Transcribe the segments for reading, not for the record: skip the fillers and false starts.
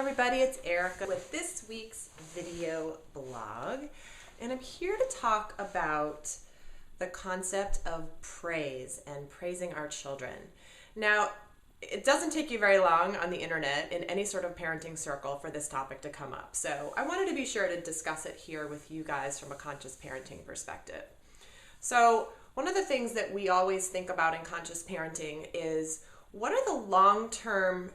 everybody, it's Erica with this week's video blog, and I'm here to talk about the concept of praise and praising our children. Now, it doesn't take you very long on the internet in any sort of parenting circle for this topic to come up, so I wanted to be sure to discuss it here with you guys from a conscious parenting perspective. So one of the things that we always think about in conscious parenting is, what are the long-term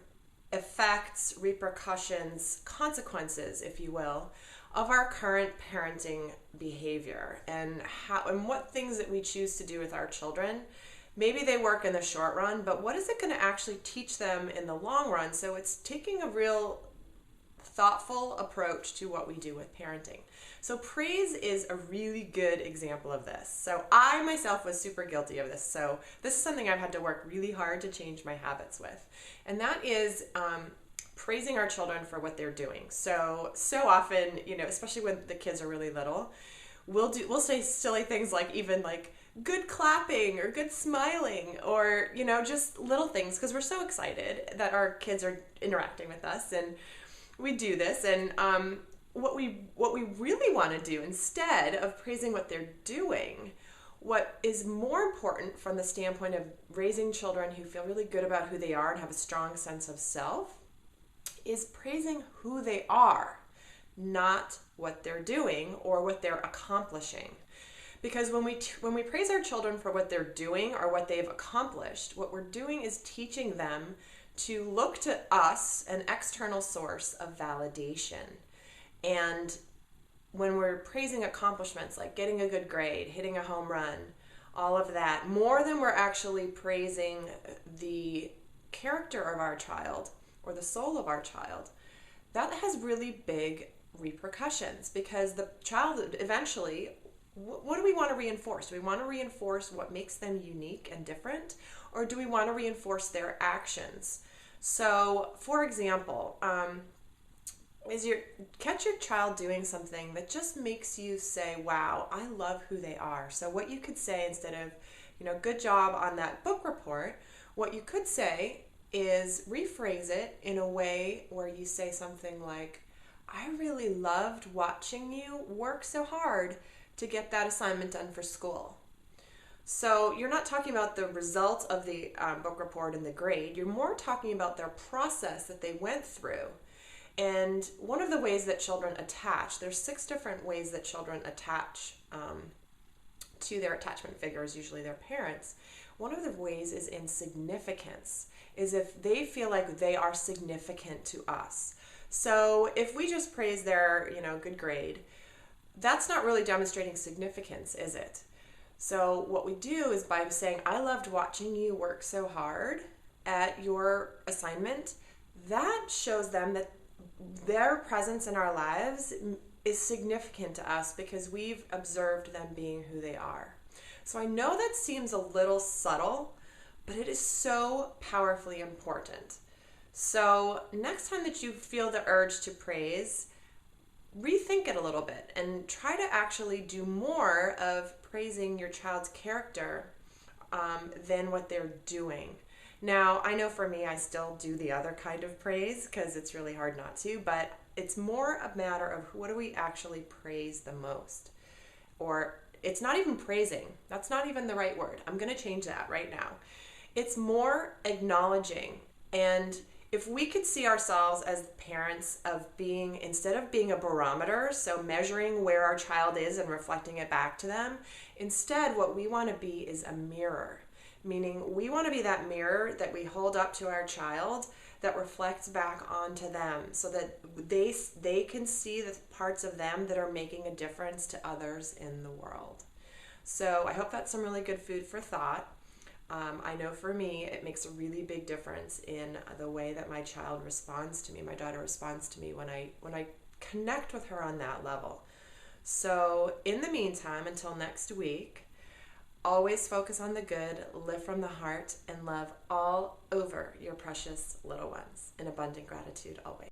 effects, repercussions, consequences, if you will, of our current parenting behavior, and what things that we choose to do with our children. Maybe they work in the short run, but what is it going to actually teach them in the long run? So it's taking a real thoughtful approach to what we do with parenting. So praise is a really good example of this. So I myself was super guilty of this. So this is something I've had to work really hard to change my habits with. And that is praising our children for what they're doing. So often, especially when the kids are really little, we'll say silly things like good clapping or good smiling, or just little things, because we're so excited that our kids are interacting with us, and we do this. And what we really want to do, instead of praising what they're doing, what is more important from the standpoint of raising children who feel really good about who they are and have a strong sense of self, is praising who they are, not what they're doing or what they're accomplishing. Because when we praise our children for what they're doing or what they've accomplished, what we're doing is teaching them to look to us, an external source of validation. And when we're praising accomplishments like getting a good grade, hitting a home run, all of that, more than we're actually praising the character of our child or the soul of our child, that has really big repercussions, because the child eventually, what do we want to reinforce? Do we want to reinforce what makes them unique and different, or do we want to reinforce their actions? So, for example, catch your child doing something that just makes you say, wow, I love who they are. So what you could say, instead of, good job on that book report, what you could say is rephrase it in a way where you say something like, I really loved watching you work so hard to get that assignment done for school. So you're not talking about the result of the book report and the grade. You're more talking about their process that they went through. And one of the ways that children attach, there's 6 different ways that children attach to their attachment figures, usually their parents. One of the ways is in significance, is if they feel like they are significant to us. So if we just praise their, good grade, that's not really demonstrating significance, is it? So what we do is, by saying, I loved watching you work so hard at your assignment, that shows them that their presence in our lives is significant to us because we've observed them being who they are. So I know that seems a little subtle, but it is so powerfully important. So next time that you feel the urge to praise, rethink it a little bit and try to actually do more of praising your child's character than what they're doing. Now, I know for me, I still do the other kind of praise because it's really hard not to, but it's more a matter of what do we actually praise the most? Or it's not even praising. That's not even the right word. I'm going to change that right now. It's more acknowledging. And if we could see ourselves as parents of being, instead of being a barometer, so measuring where our child is and reflecting it back to them, instead what we want to be is a mirror. Meaning we want to be that mirror that we hold up to our child that reflects back onto them, so that they can see the parts of them that are making a difference to others in the world. So I hope that's some really good food for thought. I know for me, it makes a really big difference in the way that my child responds to me, my daughter responds to me when I connect with her on that level. So in the meantime, until next week, always focus on the good, live from the heart, and love all over your precious little ones. In abundant gratitude always.